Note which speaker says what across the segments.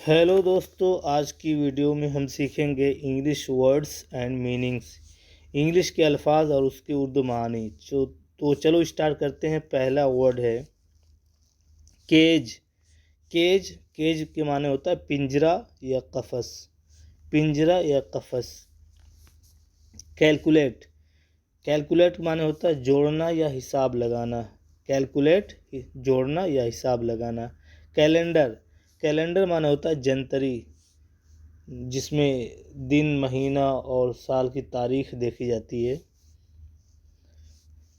Speaker 1: Hello دوستو، آج کی ویڈیو میں ہم سیکھیں گے English words and meanings, English کے الفاظ اور اس کے اردو معنی۔ تو چلو اسٹارٹ کرتے ہیں۔ پہلا ورڈ ہے کیج۔ کیج کیج کے معنی ہوتا ہے پنجرا یا قفس، پنجرا یا قفس۔ کیلکولیٹ، کیلکولیٹ کے معنی ہوتا ہے جوڑنا یا حساب لگانا، کیلکولیٹ جوڑنا یا حساب لگانا۔ کیلنڈر، کیلنڈر معنی ہوتا ہے جنتری، جس میں دن، مہینہ اور سال کی تاریخ دیکھی جاتی ہے،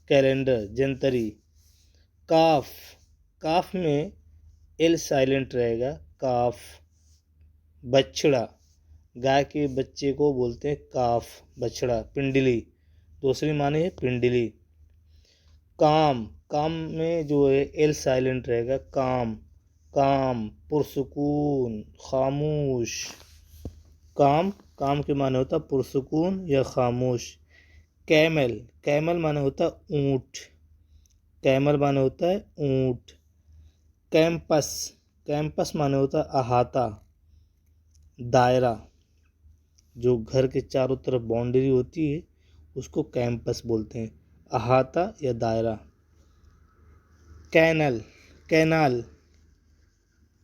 Speaker 1: کیلنڈر جنتری۔ کاف، کاف میں ایل سائلنٹ رہے گا، کاف۔ بچھڑا، گائے کے بچے کو بولتے ہیں کاف، بچھڑا۔ پنڈلی، دوسری معنی ہے پنڈلی۔ کام، کام میں جو ہے ایل سائلنٹ رہے گا، کام، کام۔ پرسکون، خاموش۔ کام، کام کے معنی ہوتا ہے پرسکون یا خاموش۔ کیمل، کیمل معنی ہوتا ہے اونٹ، کیمل معنی ہوتا ہے اونٹ۔ کیمپس، کیمپس معنی ہوتا ہے احاطہ، دائرہ۔ جو گھر کے چاروں طرف باؤنڈری ہوتی ہے اس کو کیمپس بولتے ہیں، احاطہ یا دائرہ۔ کینل، کینال،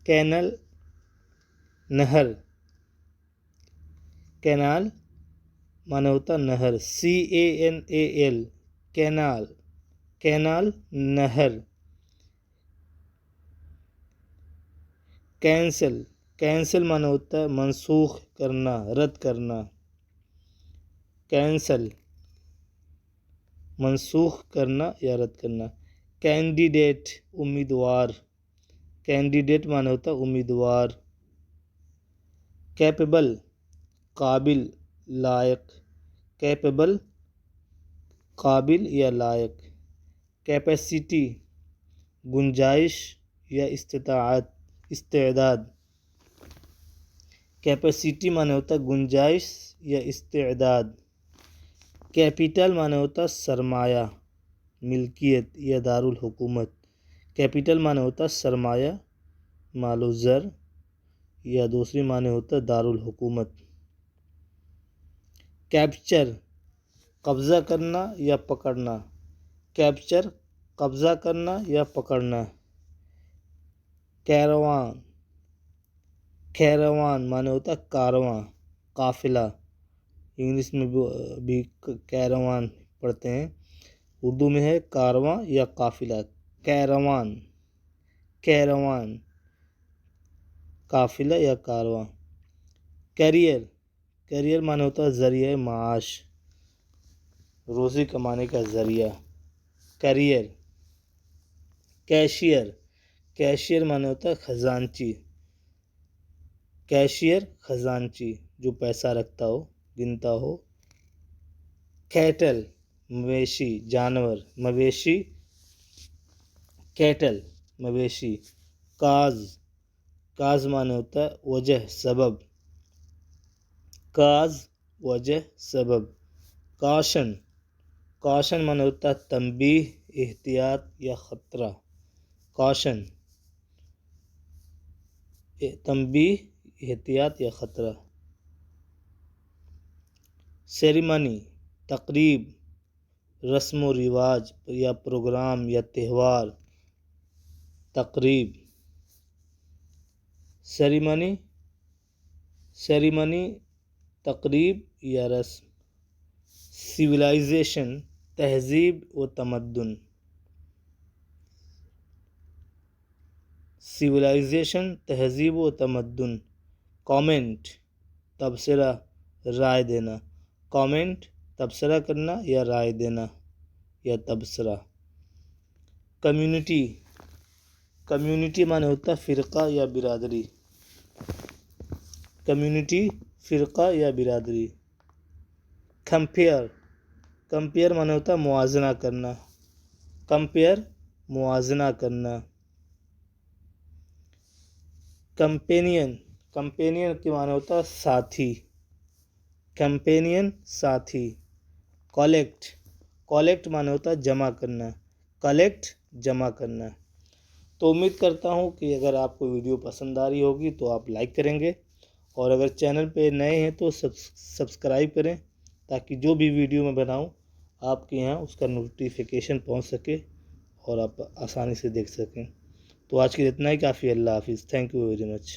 Speaker 1: کینل نہر، کینال معنی ہوتا ہے نہر، CANAL، کینال، کینال نہر۔ کینسل، کینسل معنی ہوتا ہے منسوخ کرنا، رد کرنا، کینسل منسوخ کرنا یا رد کرنا۔ کینڈیڈیٹ، امیدوار، کینڈیڈیٹ معنی ہوتا ہے امیدوار۔ کیپیبل، قابل، لائق، کیپیبل قابل یا لائق۔ کیپیسٹی، گنجائش یا استعداد، کیپیسٹی معنی ہوتا ہے گنجائش یا استعداد۔ کیپٹل معنی ہوتا ہے سرمایہ، ملکیت یا دارالحکومت، کیپٹل معنی ہوتا ہے سرمایہ، مال و زر، یا دوسری معنی ہوتا ہے دارالحکومت۔ کیپچر، قبضہ کرنا یا پکڑنا، کیپچر قبضہ کرنا یا پکڑنا۔ کیروان، کیروان معنی ہوتا ہے کارواں، قافلہ، انگلش میں بھی کیروان پڑھتے ہیں، اردو میں ہے کارواں یا قافلہ۔ کیروان، کیروان قافلہ یا کارواں۔ کیریئر، کیریئر معنی ہوتا ہے ذریعہ معاش، روزی کمانے کا ذریعہ، کیریئر۔ کیشیئر، کیشیئر معنی ہوتا ہے خزانچی، کیشیئر خزانچی جو پیسہ رکھتا ہو، گنتا ہو۔ کیٹل، مویشی، جانور، مویشی، کیٹل مویشی۔ کاز، کاز معنی ہوتا ہے وجہ، سبب، کاز وجہ، سبب۔ کاشن، کاشن معنی ہوتا ہے تنبیہ، احتیاط یا خطرہ، کاشن تنبیہ، احتیاط یا خطرہ۔ سیریمنی، تقریب، رسم و رواج یا پروگرام یا تہوار، تقریب۔ سیریمنی، سیریمنی تقریب یا رسم۔ سویلائزیشن، تہذیب و تمدن، سویلائزیشن تہذیب و تمدن۔ کامنٹ، تبصرہ، رائے دینا، کامنٹ تبصرہ کرنا یا رائے دینا یا تبصرہ۔ کمیونٹی، کمیونٹی معنی ہوتا ہے فرقہ یا برادری، کمیونٹی فرقہ یا برادری۔ کمپیئر، کمپیئر معنی ہوتا ہے موازنہ کرنا، کمپیئر موازنہ کرنا۔ کمپینین، کمپینین کے معنی ہوتا ہے ساتھی، کمپینین ساتھی۔ کولیکٹ، کولیکٹ معنی ہوتا ہے جمع کرنا، کلیکٹ جمع کرنا۔ تو امید کرتا ہوں کہ اگر آپ کو ویڈیو پسند آ رہی ہوگی تو آپ لائک کریں گے، اور اگر چینل پہ نئے ہیں تو سبسکرائب کریں، تاکہ جو بھی ویڈیو میں بناؤں آپ کے یہاں اس کا نوٹیفیکیشن پہنچ سکے اور آپ آسانی سے دیکھ سکیں۔ تو آج کے لیے اتنا ہی کافی۔ اللہ حافظ۔ Thank you very much.